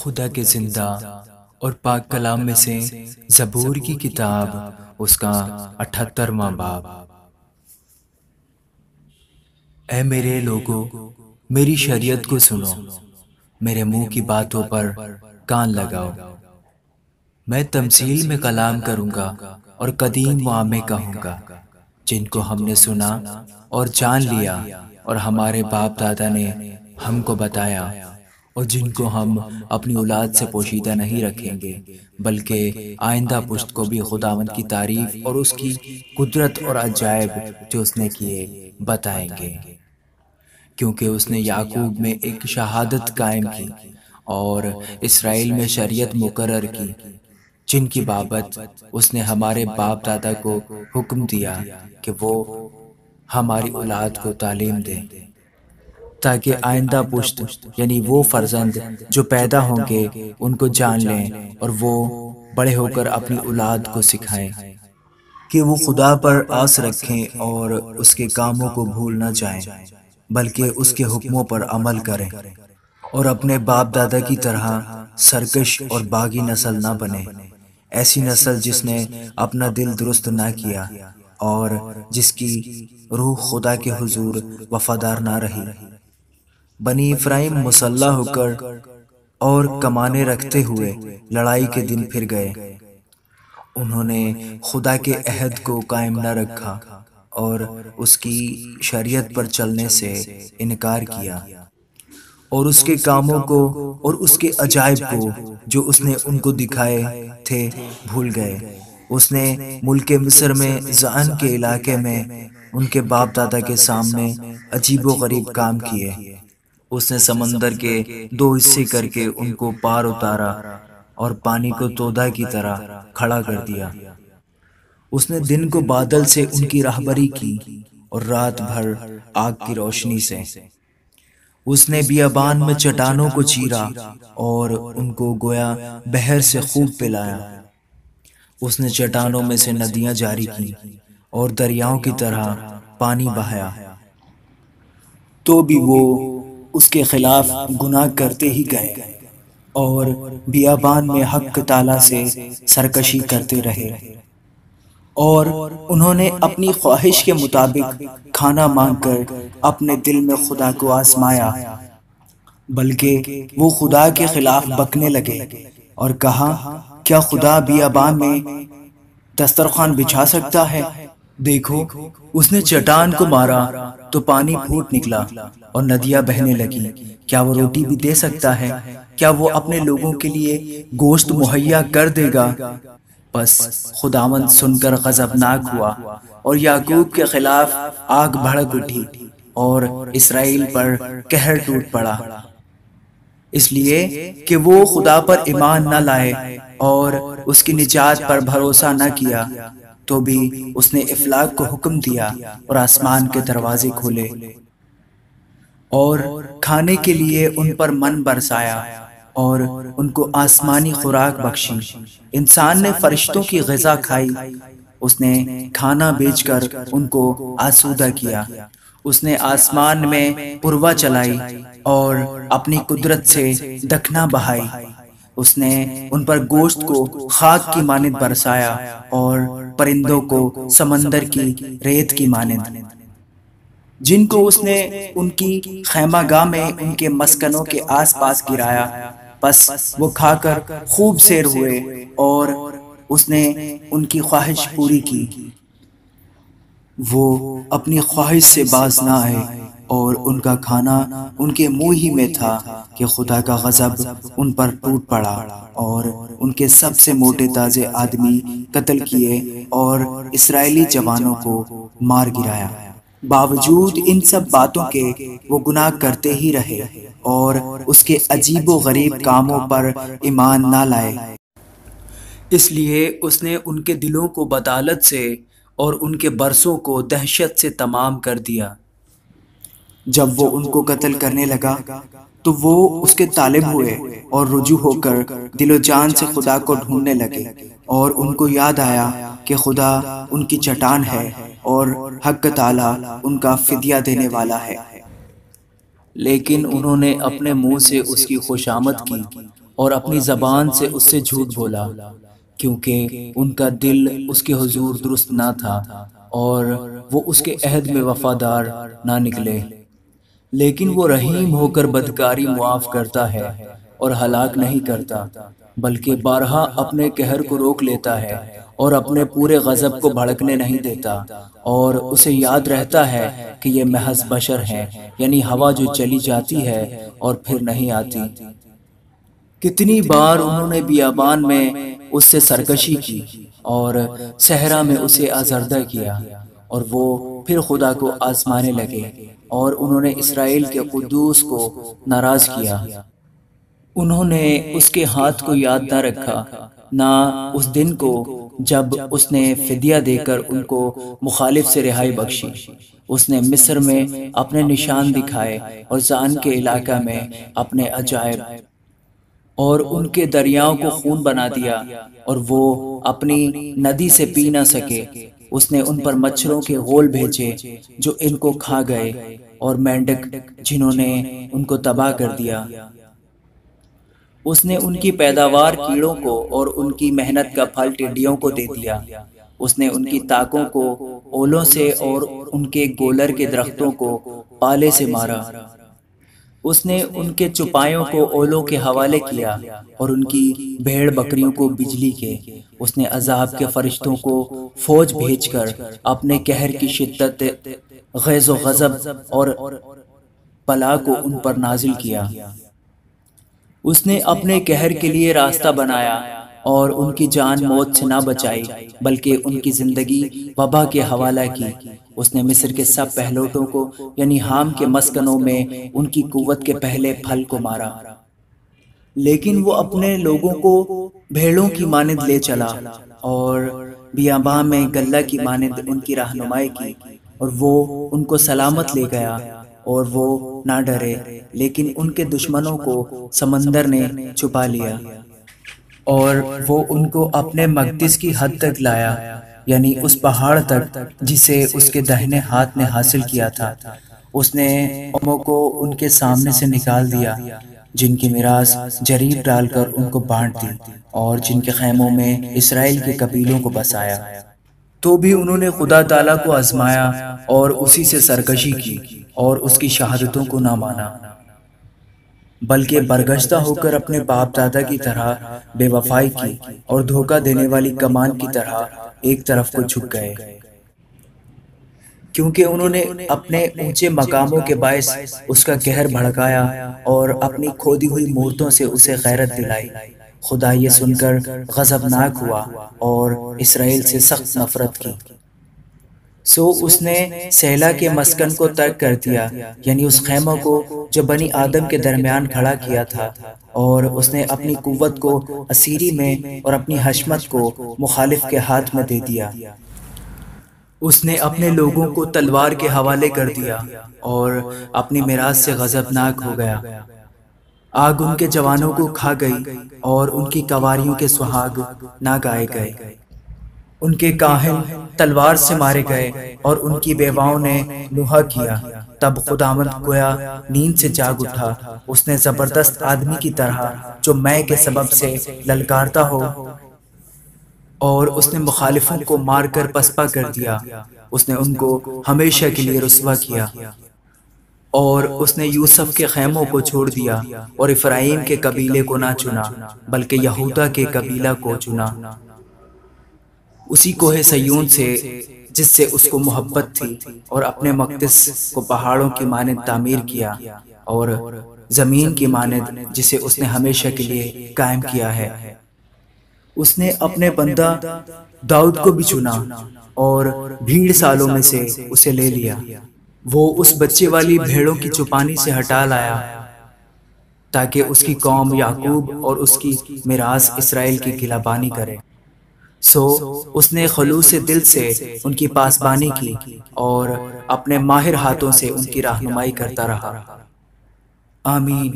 خدا کے زندہ اور پاک کلام میں سے زبور کی کتاب اس کا 78واں باب۔ اے میرے لوگو، میری شریعت کو سنو، میرے منہ کی باتوں پر کان لگاؤ۔ میں تمثیل میں کلام کروں گا اور قدیم معامے کہوں گا، جن کو ہم نے سنا اور جان لیا اور ہمارے باپ دادا نے ہم کو بتایا، اور جن کو ہم اپنی اولاد سے پوشیدہ نہیں رکھیں گے، بلکہ آئندہ پشت کو بھی خداوند کی تعریف اور اس کی قدرت اور عجائب جو اس نے کیے بتائیں گے، کیونکہ اس نے یعقوب میں ایک شہادت قائم کی اور اسرائیل میں شریعت مقرر کی، جن کی بابت اس نے ہمارے باپ دادا کو حکم دیا کہ وہ ہماری اولاد کو تعلیم دیں، تاکہ آئندہ پشت یعنی وہ فرزند جو پیدا ہوں گے ان کو جان لیں، اور وہ بڑے ہو کر اپنی اولاد کو سکھائیں کہ وہ خدا پر آس رکھیں اور اس کے کاموں کو بھول نہ جائیں، بلکہ اس کے حکموں پر عمل کریں، اور اپنے باپ دادا کی طرح سرکش اور باغی نسل نہ بنے، ایسی نسل جس نے اپنا دل درست نہ کیا اور جس کی روح خدا کے حضور وفادار نہ رہی۔ بنی اسرائیل مسلح ہو کر اور کمانے رکھتے ہوئے لڑائی کے دن پھر گئے، انہوں نے خدا کے عہد کو قائم نہ رکھا اور اس کی شریعت پر چلنے سے انکار کیا، اور اس کے کاموں کو اور اس کے عجائب کو جو اس نے ان کو دکھائے تھے بھول گئے۔ اس نے ملک مصر میں زعن کے علاقے میں ان کے باپ دادا کے سامنے عجیب و غریب کام کیے۔ اس نے سمندر کے 2 حصے کر کے ان کو پار اتارا اور پانی کو تودا کی طرح کھڑا کر دیا۔ اس نے دن کو بادل سے ان کی راہبری کی اور رات بھر آگ کی روشنی سے۔ اس نے بیابان میں چٹانوں کو چیرا اور ان کو گویا بحر سے خوب پلایا۔ اس نے چٹانوں میں سے ندیاں جاری کی اور دریاؤں کی طرح پانی بہایا، تو بھی وہ اس کے خلاف گناہ کرتے ہی گئے اور بیابان میں حق تعالیٰ سے سرکشی کرتے رہے، اور انہوں نے اپنی خواہش کے مطابق کھانا مانگ کر اپنے دل میں خدا کو آزمایا، بلکہ وہ خدا کے خلاف بکنے لگے اور کہا، کیا خدا بیابان میں دسترخوان بچھا سکتا ہے؟ دیکھو، اس نے چٹان کو مارا تو پانی پھوٹ نکلا اور ندیاں بہنے لگی۔ کیا وہ روٹی بھی دے سکتا ہے؟ کیا وہ اپنے لوگوں کے لیے گوشت مہیا کر دے گا؟ بس خداوند سن کر غضبناک ہوا اور یعقوب کے خلاف آگ بھڑک اٹھی اور اسرائیل پر قہر ٹوٹ پڑا، اس لیے کہ وہ خدا پر ایمان نہ لائے اور اس کی نجات پر بھروسہ نہ کیا۔ تو بھی اس نے افلاک کو حکم دیا اور آسمان کے دروازے کھولے اور کھانے کے لیے ان پر من برسایا اور ان کو آسمانی خوراک بخشی۔ انسان نے فرشتوں کی غذا کھائی، اس نے کھانا بیچ کر ان کو آسودہ کیا۔ اس نے آسمان میں پروا چلائی اور اپنی قدرت سے دکھنا بہائی۔ اس نے ان پر گوشت کو خاک کی مانند برسایا اور پرندوں کو سمندر کی ریت کی مانند، جن کو اس نے ان کی خیمہ گاہ میں ان کے مسکنوں کے آس پاس گرایا۔ پس وہ کھا کر خوب سیر ہوئے اور اس نے ان کی خواہش پوری کی۔ وہ اپنی خواہش سے باز نہ آئے اور ان کا کھانا ان کے منہ ہی میں تھا کہ خدا کا غضب ان پر ٹوٹ پڑا اور ان کے سب سے موٹے تازے آدمی قتل کیے اور اسرائیلی جوانوں کو مار گرایا۔ باوجود ان سب باتوں کے وہ گناہ کرتے ہی رہے اور اس کے عجیب و غریب کاموں پر ایمان نہ لائے، اس لیے اس نے ان کے دلوں کو بطالت سے اور ان کے برسوں کو دہشت سے تمام کر دیا۔ جب وہ ان کو قتل کرنے لگا تو وہ اس کے طالب ہوئے اور رجوع ہو کر دل و جان سے خدا کو ڈھونڈنے لگے، اور ان کو یاد آیا کہ خدا ان کی چٹان ہے اور حق تعالیٰ ان کا فدیہ دینے والا ہے۔ لیکن انہوں نے اپنے منہ سے اس کی خوشامد کی اور اپنی زبان سے اس سے جھوٹ بولا، کیونکہ ان کا دل اس کے حضور درست نہ تھا اور وہ اس کے عہد میں وفادار نہ نکلے۔ لیکن وہ رحیم ہو کر بدکاری معاف کرتا ہے اور ہلاک نہیں کرتا، بلکہ بارہا اپنے قہر کو روک لیتا ہے اور اپنے پورے غضب کو بھڑکنے نہیں دیتا، اور اسے یاد رہتا ہے کہ یہ محض بشر ہیں، یعنی ہوا جو چلی جاتی ہے اور پھر نہیں آتی۔ کتنی بار انہوں نے بیابان میں اس سے سرکشی کی اور صحرا میں اسے آزردہ کیا، اور وہ پھر خدا کو آزمانے لگے، اور انہوں نے اسرائیل کے قدوس کو ناراض کیا۔ انہوں نے اس کے ہاتھ کو یاد نہ رکھا، نہ اس دن کو جب اس نے فدیہ دے کر ان کو مخالف سے رہائی بخشی۔ اس نے مصر میں اپنے نشان دکھائے اور زان کے علاقہ میں اپنے عجائب، اور ان کے دریاؤں کو خون بنا دیا اور وہ اپنی ندی سے پی نہ سکے۔ اس نے ان پر مچھروں کے غول بھیجے جو ان کو کھا گئے، اور مینڈک جنہوں نے ان کو تباہ کر دیا۔ اس نے ان کی پیداوار کیڑوں کو اور ان کی محنت کا پھل ٹڈیوں کو دے دیا۔ اس نے ان کی طاقوں کو اولوں سے اور ان کے گولر کے درختوں کو پالے سے مارا۔ اس نے ان کے چپایوں کو اولوں کے حوالے کیا اور ان کی بھیڑ بکریوں کو بجلی کے۔ اس نے عذاب کے فرشتوں کو فوج بھیج کر اپنے قہر کی شدت، غیظ و غضب اور بلا کو ان پر نازل کیا۔ اس نے اپنے قہر کے لیے راستہ بنایا اور ان کی جان موت سے نہ بچائی، بلکہ ان کی زندگی وبا کے حوالہ کی۔ اس نے مصر کے سب پہلوٹوں کو، یعنی حام کے مسکنوں میں ان کی قوت کے پہلے پھل کو مارا۔ لیکن وہ اپنے لوگوں کو بھیڑوں کی مانند لے چلا اور بیاباں میں گلہ کی مانند ان کی رہنمائی کی، اور وہ ان کو سلامت لے گیا، اور وہ نہ ڈرے، لیکن ان کے دشمنوں کو سمندر نے چھپا لیا، اور وہ ان کو اپنے مقدس کی حد تک لایا، یعنی اس پہاڑ تک جسے اس کے دہنے ہاتھ نے حاصل کیا تھا۔ اس نے قوموں کو ان کے سامنے سے نکال دیا، جن کی میراث جریب ڈال کر ان کو بانٹ دی، اور جن کے خیموں میں اسرائیل کے قبیلوں کو بسایا۔ تو بھی انہوں نے خدا تعالیٰ کو آزمایا اور اسی سے سرکشی کی اور اس کی شہادتوں کو نہ مانا، بلکہ برگشتہ ہو کر اپنے باپ دادا کی طرح بے وفائی کی اور دھوکہ دینے والی کمان کی طرح ایک طرف کو جھک گئے، کیونکہ انہوں نے اپنے اونچے مقاموں کے باعث اس کا قہر بھڑکایا اور اپنی کھودی ہوئی مورتوں سے اسے غیرت دلائی۔ خدا یہ سن کر غضبناک ہوا اور اسرائیل سے سخت نفرت کی۔ سو اس نے سیلا کے مسکن کو ترک کر دیا، یعنی اس خیمہ کو جو بنی آدم کے درمیان کھڑا کیا تھا، اور اس نے اپنی قوت کو اسیری میں اور اپنی حشمت کو مخالف کے ہاتھ میں دے دیا۔ اس نے اپنے لوگوں کو تلوار کے حوالے کر دیا اور اپنی میراث سے غضبناک ہو گیا۔ آگ ان کے جوانوں کو کھا گئی اور ان کی کنواریوں کے سہاگ نہ گائے گئے۔ ان کے کاہن تلوار سے مارے گئے اور ان کی بیواؤں نے نوحہ کیا۔ تب خداوند گویا نیند سے جاگ اٹھا، اس نے زبردست آدمی کی طرح جو میں کے سبب سے للکارتا ہو، اور اس نے مخالفوں کو مار کر پسپا کر دیا۔ اس نے ان کو ہمیشہ کے لیے رسوا کیا، اور اس نے یوسف کے خیموں کو چھوڑ دیا اور افرایم کے قبیلے کو نہ چنا، بلکہ یہودا کے قبیلہ کو چنا، اسی کوہ سیون سے جس سے اس کو محبت تھی، اور اپنے مقدس کو پہاڑوں کی مانند تعمیر کیا، اور زمین کی مانند جسے اس نے ہمیشہ کے لیے قائم کیا ہے۔ اس نے اپنے بندہ داؤد کو بھی چنا اور بھیڑ سالوں میں سے اسے لے لیا۔ وہ اس بچے والی بھیڑوں کی چپانی سے ہٹا لایا، تاکہ اس کی قوم یعقوب اور اس کی میراث اسرائیل کی گلہبانی کرے۔ سو اس نے خلوص دل سے ان کی پاسبانی کی اور اپنے ماہر ہاتھوں سے ان کی رہنمائی کرتا رہا۔ آمین۔